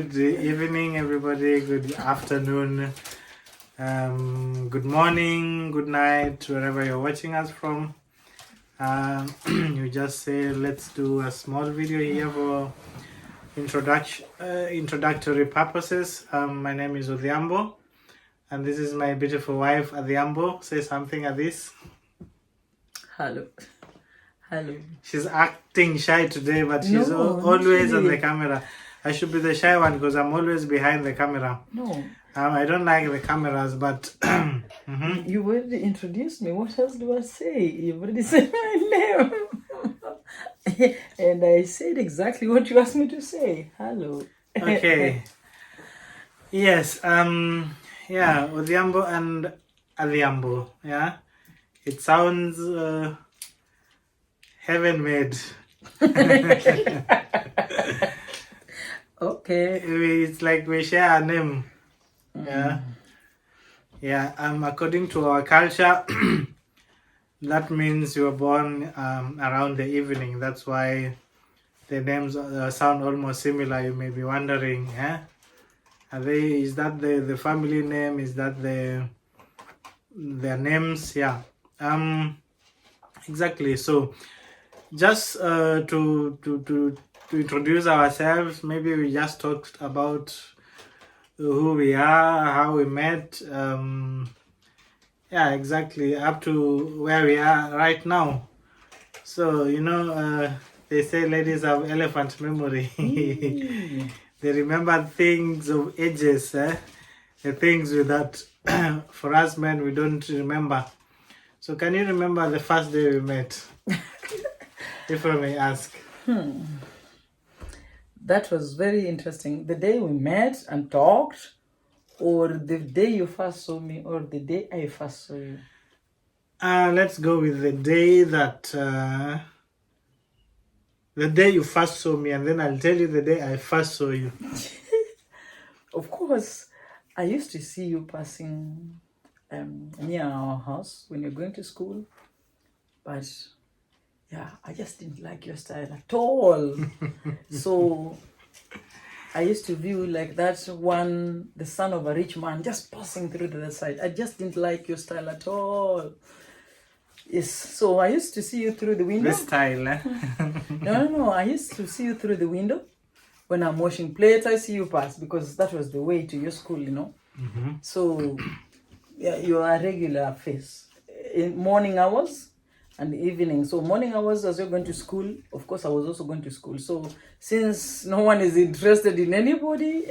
good evening, everybody. Good afternoon. Good morning, good night, wherever you're watching us from. You just say, let's do a small video here for introductory purposes. My name is Odhiambo, and this is my beautiful wife, Odhiambo. Say something at this. Hello. Hello. She's acting shy today, but she's always on the camera. I should be the shy one because I'm always behind the camera. No. I don't like the cameras, but... You already introduced me. What else do I say? You've already said my name. And I said exactly what you asked me to say. Hello. Okay. Yes. Yeah, Odhiambo and Odhiambo. Yeah. It sounds heaven-made. Okay. It's like we share a name. Yeah. Yeah. According to our culture, that means you were born around the evening. That's why the names sound almost similar. You may be wondering, is that the family name? Is that their names? Yeah. Exactly. So just to introduce ourselves, maybe we just talked about who we are, how we met, yeah, exactly, up to where we are right now. So, they say ladies have elephant memory. They remember things of ages, the things that for us men we don't remember. So can you remember the first day we met? If I may ask. That was very interesting. The day we met and talked, or the day you first saw me, or the day I first saw you? Let's go with the day that... the day you first saw me, and then I'll tell you the day I first saw you. Of course, I used to see you passing near our house when you're going to school, but yeah, I just didn't like your style at all. So I used to view like that one, the son of a rich man, just passing through to the side. I just didn't like your style at all. Yes, so I used to see you through the window. This style, eh? No. I used to see you through the window. When I'm washing plates, I see you pass because that was the way to your school, So, yeah, you are a regular face. In morning hours and evening. So morning hours as you're going to school, of course I was also going to school. So since no one is interested in anybody,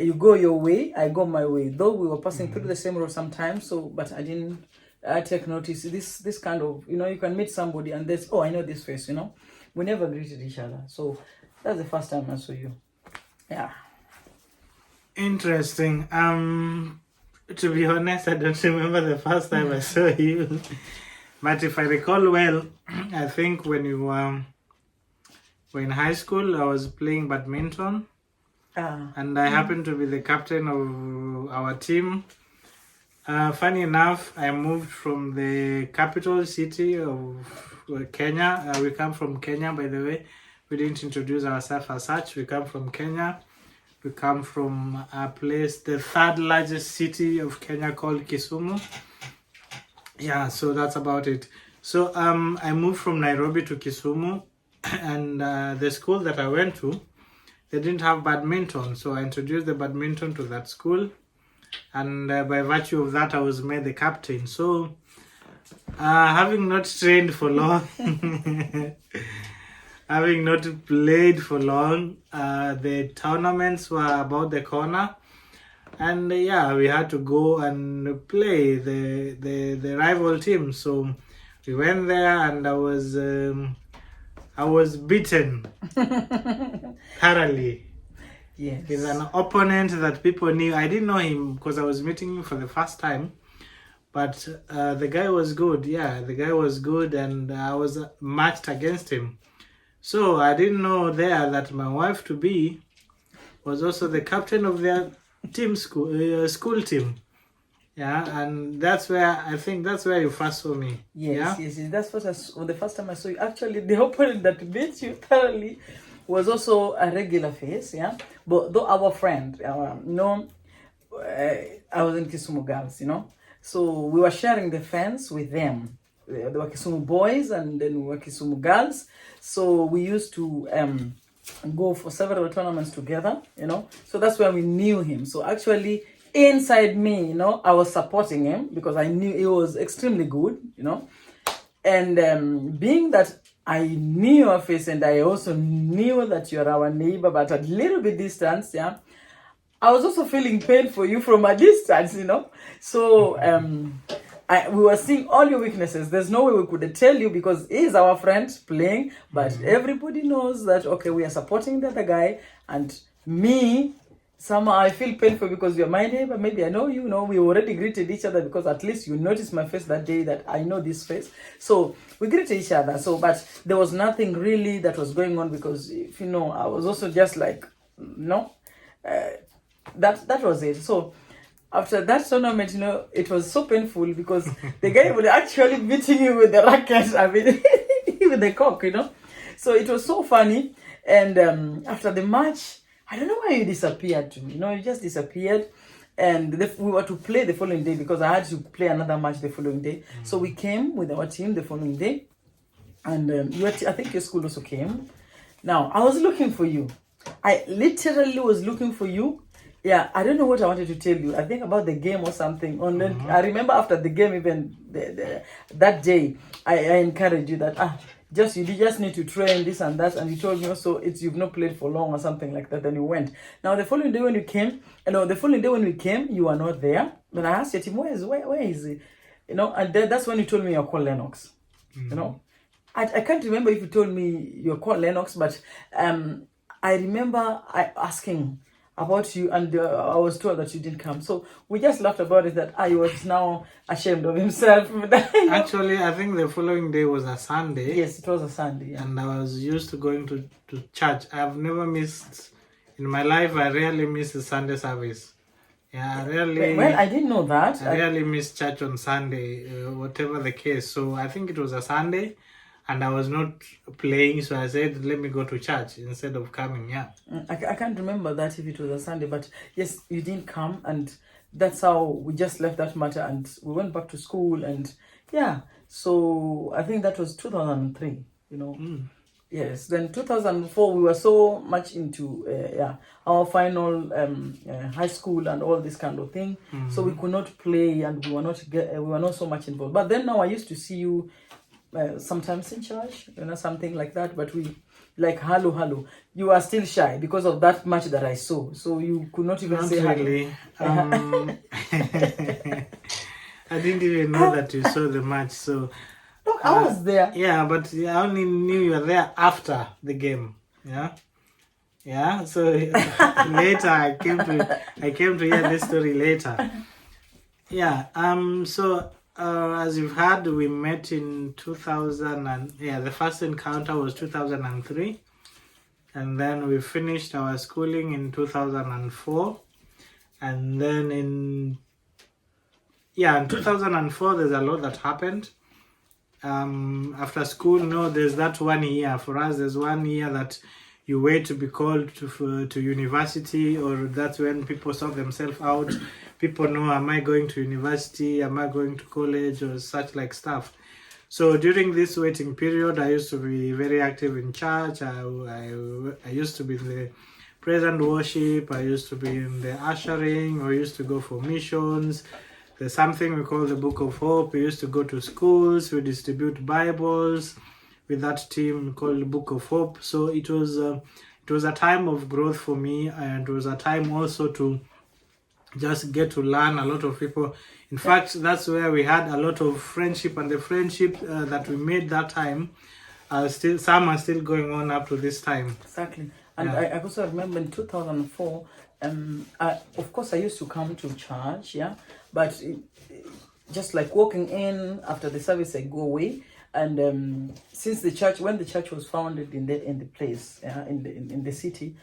you go your way, I go my way. Though we were passing through the same road sometimes, but I didn't take notice. This kind of, you can meet somebody and there's, I know this face, We never greeted each other. So that's the first time I saw you. Yeah. Interesting. To be honest, I don't remember the first time I saw you. But if I recall well, I think when you were in high school, I was playing badminton. And I happened to be the captain of our team. Funny enough, I moved from the capital city of Kenya. We come from Kenya, by the way. We didn't introduce ourselves as such. We come from Kenya. We come from a place, the third largest city of Kenya, called Kisumu. Yeah, so that's about it. So I moved from Nairobi to Kisumu, and the school that I went to, they didn't have badminton. So I introduced the badminton to that school, and by virtue of that, I was made the captain. So having not trained for long, having not played for long, the tournaments were about the corner. And yeah, we had to go and play the rival team. So we went there, and I was beaten thoroughly. Yes. With an opponent that people knew. I didn't know him because I was meeting him for the first time. But the guy was good. Yeah, the guy was good, and I was matched against him. So I didn't know there that my wife-to-be was also the captain of their school team. Yeah, and that's where you first saw me. Yes. That's what the first time I saw you. Actually, the opponent that beat you thoroughly was also a regular face, yeah. But though our friend, I was in Kisumu girls, so we were sharing the fence with them. They were Kisumu boys, and then we were Kisumu girls. So we used to go for several tournaments together, So that's where we knew him. So actually, inside me, I was supporting him because I knew he was extremely good, And being that I knew your face and I also knew that you're our neighbor, but at a little bit distance, yeah, I was also feeling pain for you from a distance, So we were seeing all your weaknesses. There's no way we could tell you because he's our friend playing, but everybody knows that, okay, we are supporting the other guy. And me, somehow I feel painful because you're my neighbor. Maybe I know you, we already greeted each other because at least you noticed my face that day that I know this face. So we greeted each other. So, but there was nothing really that was going on because, if I was also just like, that was it. So after that tournament, it was so painful because the guy was actually beating you with the racket. I mean, with the cock, So it was so funny. And after the match, I don't know why you disappeared too. You just disappeared. And we were to play the following day because I had to play another match the following day. So we came with our team the following day. And I think your school also came. Now, I was looking for you. I literally was looking for you. Yeah, I don't know what I wanted to tell you. I think about the game or something. And then I remember after the game, even that day, I encouraged you that you just need to train this and that. And you told me also you've not played for long or something like that. Then you went. Now the following day when you came, you were not there. But I asked your team, where is he? And that's when you told me you're called Lennox. I can't remember if you told me you're called Lennox, but I remember asking about you, and I was told that you didn't come. So we just laughed about it that I was now ashamed of himself. Actually, I think the following day was a Sunday. Yes, it was a Sunday. Yeah. And I was used to going to church. I've never missed, in my life, I rarely miss a Sunday service. Yeah, I rarely... Well, I didn't know that. I rarely miss church on Sunday, whatever the case. So I think it was a Sunday. And I was not playing, so I said, let me go to church instead of coming, yeah. I can't remember that if it was a Sunday, but yes, you didn't come, and that's how we just left that matter, and we went back to school, and yeah. So I think that was 2003, Yes, then 2004, we were so much into, our final high school and all this kind of thing. So we could not play, and we were not so much involved. But then now I used to see you sometimes in church, something like that, but we like hello. You are still shy because of that match that I saw, so you could not even say really. I didn't even know that you saw the match, so look, I was there. Yeah, but I only knew you were there after the game. Yeah. So later I came to hear this story later. Yeah. So. As you've heard, we met in 2000 and the first encounter was 2003, and then we finished our schooling in 2004, and then in 2004 there's a lot that happened. After school, there's that 1 year for us. There's 1 year that you wait to be called to university, or that's when people sort themselves out. People know, am I going to university? Am I going to college? Or such like stuff. So during this waiting period, I used to be very active in church. I used to be in the praise and worship. I used to be in the ushering. I used to go for missions. There's something we call the Book of Hope. We used to go to schools. We distribute Bibles with that team called the Book of Hope. So it was a time of growth for me, and it was a time also to just get to learn a lot of people. In fact, that's where we had a lot of friendship, and the friendship that we made that time, some are still going on up to this time. Exactly. And I also remember in 2004, of course I used to come to church, but just like walking in after the service, I go away. And since when the church was founded in the place, in the city,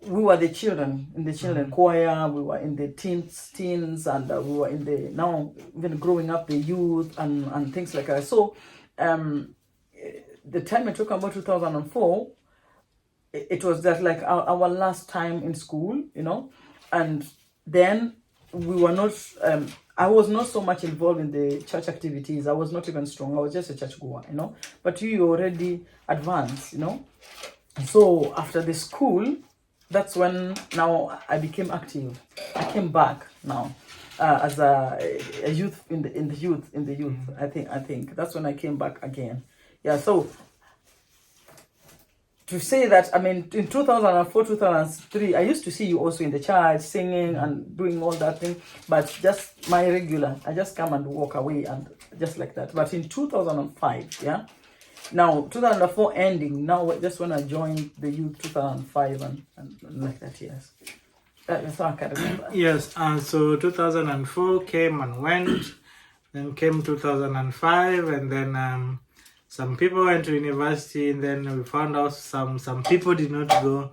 we were the children in the children choir. We were in the teens, and we were in the now even growing up the youth and things like that. So the time I talk about 2004, it was just like our last time in school, and then we were not. I was not so much involved in the church activities. I was not even strong. I was just a church goer, But you already advanced, So after the school, that's when now I became active. I came back now as a youth in the youth. I think that's when I came back again. Yeah. So to say that, I mean, in 2004, 2003, I used to see you also in the church singing and doing all that thing, but just my regular, I just come and walk away and just like that. But in 2005, yeah, now 2004 ending, now just when I joined the youth 2005 and like that, yes. That's how I can remember. Yes, and so 2004 came and went, then came 2005, and then some people went to university, and then we found out some people did not go,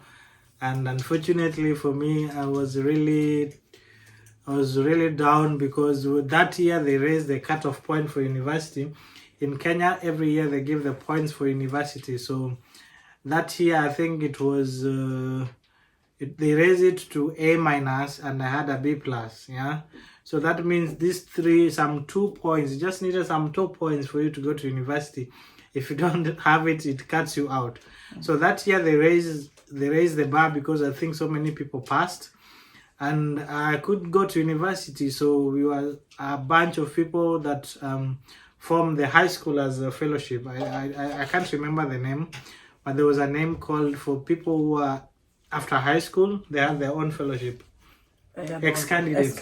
and unfortunately for me, I was really down because that year they raised the cutoff point for university. In Kenya, every year they give the points for university. So that year, I think it was they raised it to A minus, and I had a B plus. Yeah. So that means some 2 points. You just needed some 2 points for you to go to university. If you don't have it, it cuts you out. So that year they raised the bar because I think so many people passed, and I couldn't go to university. So we were a bunch of people that formed the high school as a fellowship. I can't remember the name, but there was a name called for people who are after high school. They have their own fellowship. Ex-candidates.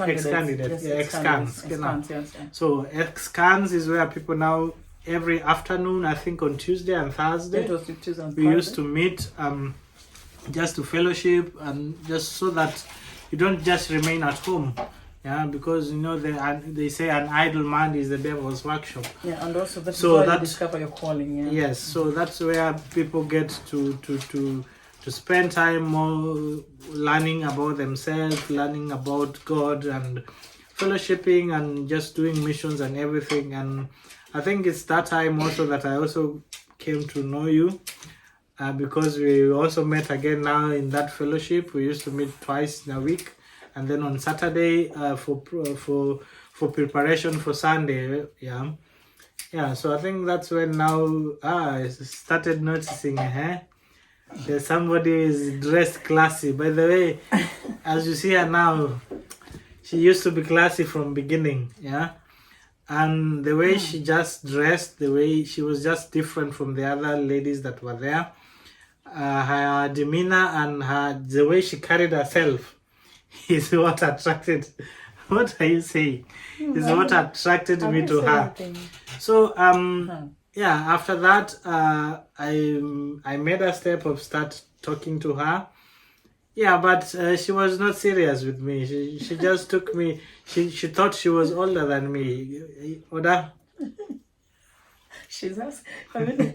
Ex-cans. Yes. So ex-cans is where people now, every afternoon, I think on Tuesday and Thursday, we used to meet just to fellowship, and just so that you don't just remain at home. Yeah, because they say an idle mind is the devil's workshop. Yeah, and also that's where you discover your calling. Yeah. Yes, so that's where people get to spend time more learning about themselves, learning about God, and fellowshipping, and just doing missions and everything. And I think it's that time also that I also came to know you, because we also met again now in that fellowship. We used to meet twice in a week, and then on Saturday for preparation for Sunday. Yeah. So I think that's when now I started noticing, there's somebody is dressed classy. By the way, as you see her now, she used to be classy from beginning. Yeah. And the way she just dressed, the way she was just different from the other ladies that were there. Her demeanor and the way she carried herself is what attracted. What are you saying? Is what attracted me to her. So yeah. After that, I made a step of start talking to her. Yeah, but she was not serious with me. She just took me. She thought she was older than me. Oda? She's us. I mean,